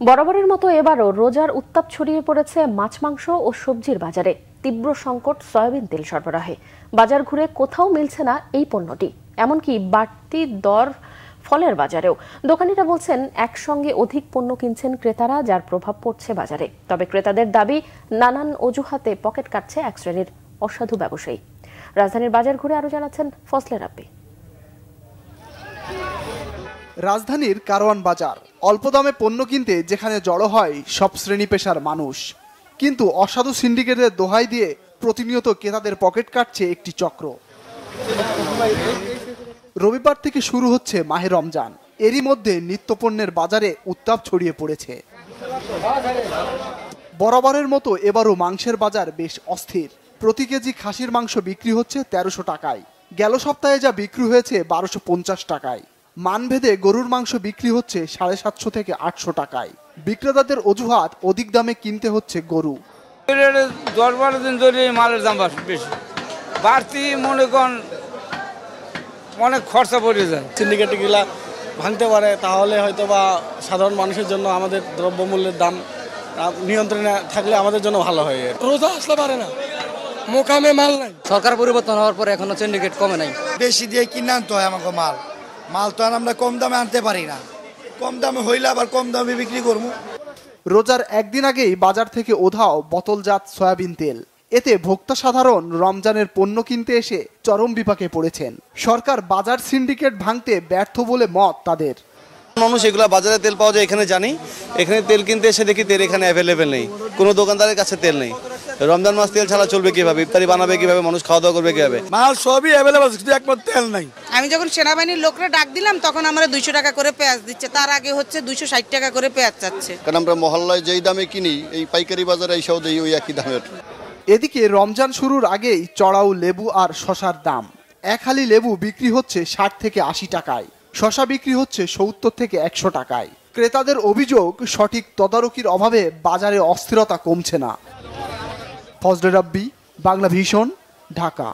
বরাবরের মতো এবারও রোজার উত্তাপ ছড়িয়ে পড়েছে মাছ মাংস ও সবজির বাজারে। তীব্র সংকট সয়াবিন তেল সরবরাহে। বাজার ঘুরে কোথাও মিলছে না এই পণ্যটি, এমনকি বাড়তি দর ফলের বাজারেও। দোকানিরা বলছেন একসঙ্গে অধিক পণ্য কিনছেন ক্রেতারা, যার প্রভাব পড়ছে বাজারে। তবে ক্রেতাদের দাবি, নানান অজুহাতে পকেট কাটছে এক শ্রেণীর অসাধু ব্যবসায়ী। রাজধানীর বাজার ঘুরে আরো জানাচ্ছেন ফজলে রাব্বি। রাজধানীর কারওয়ান বাজার অল্প দামে পণ্য কিনতে যেখানে জড়ো হয় সব শ্রেণী পেশার মানুষ, কিন্তু অসাধু সিন্ডিকেটের দোহাই দিয়ে প্রতিনিয়ত ক্রেতাদের পকেট কাটছে একটি চক্র। রবিবার থেকে শুরু হচ্ছে মাহে রমজান, এরই মধ্যে নিত্যপণ্যের বাজারে উত্তাপ ছড়িয়ে পড়েছে। বরাবরের মতো এবারও মাংসের বাজার বেশ অস্থির। প্রতি কেজি খাসির মাংস বিক্রি হচ্ছে ১৩০০ টাকায়, গেল সপ্তাহে যা বিক্রি হয়েছে ১২৫০ টাকায়। মানভেদে গরুর মাংস বিক্রি হচ্ছে ৭৫০ থেকে ৮০০ টাকায়। বিক্রেতাদের অজুহাত, অধিক দামে কিনতে হচ্ছে গরু। ১০-১২ দিন ধরে মালের দাম বেশি বাড়তি, মনে করেন অনেক খরচা পড়ে যায়। সিন্ডিকেট গুলা ভাঙতে পারে, তাহলে হয়তো বা সাধারণ মানুষের জন্য আমাদের দ্রব্যমূল্যের দাম নিয়ন্ত্রণে থাকলে আমাদের জন্য ভালো হয়। রোজা আসলে পারে না, মোকামে মাল নাই। সরকার পরিবর্তন হওয়ার পরে এখনো সিন্ডিকেট কমে নাই। বেশি দিয়ে কিনে আনতে হয় আমাকে মাল তো আর আমরা কম দামে আনতে পারি না। কম দামে হইলে আবার কম দামে বিক্রি করবো। রোজার একদিন আগেই বাজার থেকে উধাও বোতলজাত সয়াবিন তেল। এতে ভোক্তা সাধারণ রমজানের পণ্য কিনতে এসে চরম বিপাকে পড়েছেন। সরকার বাজার সিন্ডিকেট ভাঙতে ব্যর্থ বলে মত তাদের। মানুষ এগুলা বাজারে তেল পাওয়া যায় এখানে জানি, এখানে তেল কিনতে এসে দেখি তেল এখানে অ্যাভেলেবেল নেই, কোনো দোকানদারের কাছে তেল নেই। রমজান মাস তেল ছাড়া চলবে কিভাবে? ইফতারি বানাবে কিভাবে? মানুষ খাওয়া দাওয়া করবে কিভাবে? মাল সবই অ্যাভেলেবল, শুধু একমাত্র তেল নাই। আমি যখন সেনাবাহিনীর লোকরা ডাক দিলাম তখন আমরা 200 টাকা করে পেঁয়াজ দিচ্ছে, তার আগে হচ্ছে 260 টাকা করে পেঁয়াজ চাচ্ছে। কারণ আমরা মহল্লায় যেই দামে কিনি, এই পাইকারি বাজারে এইসব দেই ওই একই দামের। এদিকে রমজান শুরুর আগেই চড়াও লেবু আর শশার দাম। এক হালি লেবু বিক্রি হচ্ছে ৬০ থেকে ৮০ টাকায়, শশা বিক্রি হচ্ছে ৭০ থেকে ১০০ টাকায়। ক্রেতাদের অভিযোগ, সঠিক তদারকির অভাবে বাজারে অস্থিরতা কমছে না। ফজলে রাব্বি, বাংলা ভিশন, ঢাকা।